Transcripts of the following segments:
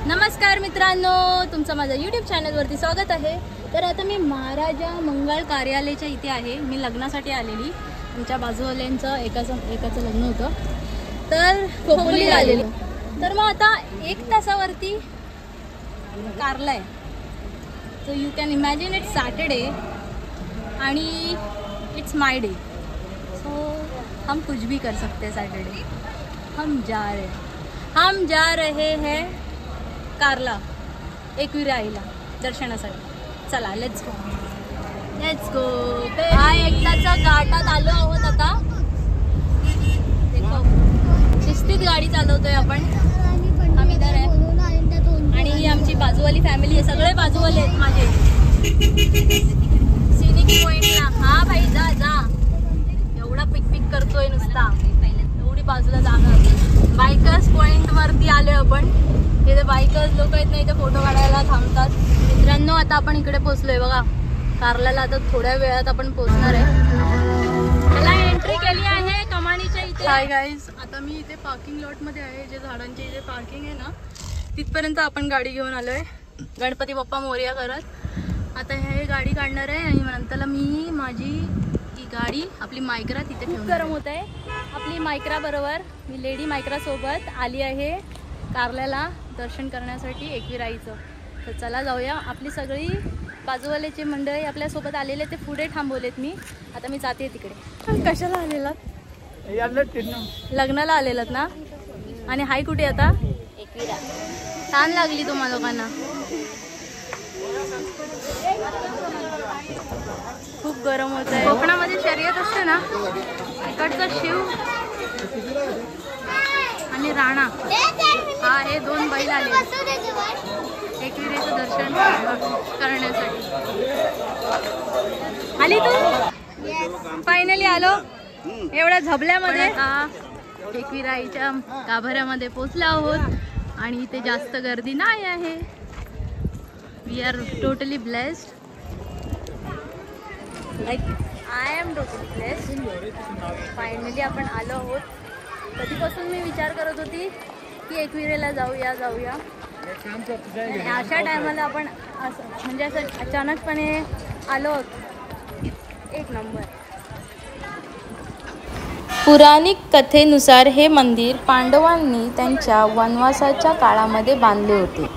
नमस्कार मित्रांनो, तुमचं माझ्या यूट्यूब चॅनलवरती स्वागत आहे। तर आता मी महाराजा मंगल कार्यालयाच्या इथे आहे। मी लग्नासाठी आलेली, आमच्या बाजूवाल्यांचं एकाचं लग्न होतं, तर खोपोलीला आलेली। तर मग आता 1 तासावरती कारला आहे। तो you can imagine it's Saturday आणि इट्स माय डे, सो हम कुछ भी कर सकते हैं। सैटरडे हम जा रहे हैं कारला एकविरा आईला दर्शनासाठी। चला लेट्स गो। हा एकटाचा घाटात आलो आहोत आता। देखो शिस्तीत गाडी चालवतोय आपण। हम इधर आहे आणि ही आमची बाजूवाली फॅमिली आहे। सगळे बाजूवाले आहेत माझे। सिनिक पॉइंटला हा भाई जा एवढा पिक करतोय नुसता, एवढी बाजूला जागा। बायकर्स पॉइंट वरती आलोय आपण। इथे बायकर्स लोक आहेत ना, इथे फोटो काढायला थांबतात। मित्रांनो आता आपण इकडे पोहोचलोय बघा कारल्याला। आता थोड्या वेळात आपण पोहोचणार आहे। त्याला एंट्री केली आहे कमानीच्या इथे। हाय गाईज, आता मी इथे पार्किंग लॉट मध्ये आहे। जे झाडांचे इथे पार्किंग आहे ना, तिथपर्यंत आपण गाडी घेऊन आलोय गणपती बाप्पा मोरया करत। आता हे गाडी काढणार आहे आणि नंतर मी माझी ही गाडी आपली मायक्रा तिथे ठेवून। गरम होत आहे आपली मायक्रा बरोबर। मी लेडी मायक्रा सोबत आली आहे कारल्याला दर्शन करण्यासाठी एकविराईचं। तर चला जाऊया। आपली सगळी बाजूवाल्याची मंडळी आपल्यासोबत आलेले, ते पुढे थांबवलेत। मी आता मी जाते तिकडे। कशाला आलेलात? लग्नाला आलेलात ना? आणि हाय कुठे आता? एकविरा। छान लागली तुम्हा लोकांना? खूप गरम होत आहे। कोकणामध्ये शर्यत असते ना, इकडचा शिव आणि राणा हा हे 2 बैल आले एकविरेचं दर्शन करण्यासाठी। आली तू? फायनली आलो एवढ्या झबल्यामध्ये। एकविराईच्या गाभाऱ्यामध्ये पोचलो आहोत आणि इथे जास्त गर्दी नाही आहे। We are totally blessed, like I am totally blessed. Finally आपण आलो आहोत। कधीपासून मी विचार करत होती की एकविरेला जाऊया। अशा टायमाला आपण म्हणजे असं अचानकपणे आलो आहोत। एक नंबर। पौराणिक कथेनुसार हे मंदिर पांडवांनी त्यांच्या वनवासाच्या काळामध्ये बांधले होते।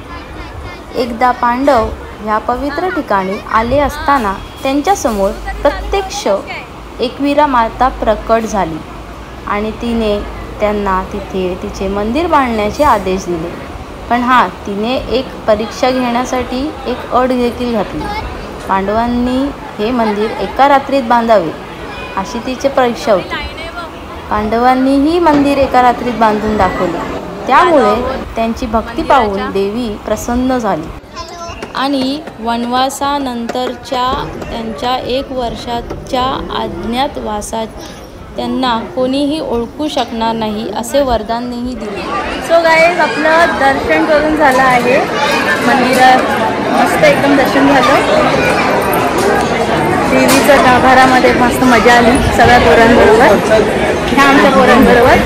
एकदा पांडव ह्या पवित्र ठिकाणी आले असताना त्यांच्यासमोर प्रत्यक्ष एकविरा माता प्रकट झाली आणि तिने त्यांना तिथे तिचे मंदिर बांधण्याचे आदेश दिले। पण तिने एक परीक्षा घेण्यासाठी एक अट देखील घातली। पांडवांनी हे मंदिर एका रात्रीत बांधावे अशी तिची परीक्षा होती। पांडवांनी ही मंदिर एका रात्रीत बांधून दाखवले। त्यामुळे त्यांची भक्ती पाहून देवी प्रसन्न झाली आणि वनवासानंतरच्या त्यांच्या 1 वर्षाच्या अज्ञातवासात त्यांना कोणीही ओळखू शकणार नाही असे वरदानही दिले। सो गाईज, आपलं दर्शन करून झालं आहे मंदिरात। मस्त एकदम दर्शन झालं। देवीच्या गाभाऱ्यामध्ये मस्त मजा आली सगळ्या पोरांबरोबर, ह्या आमच्या पोरांबरोबर।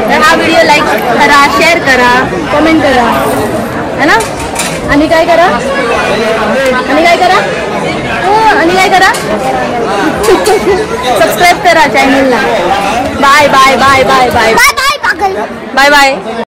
तर हा व्हिडिओ लाईक करा, शेअर करा, कमेंट करा, है ना? आणि काय करा सबस्क्राईब करा चॅनलला। Bye bye bye bye bye bye bye bye.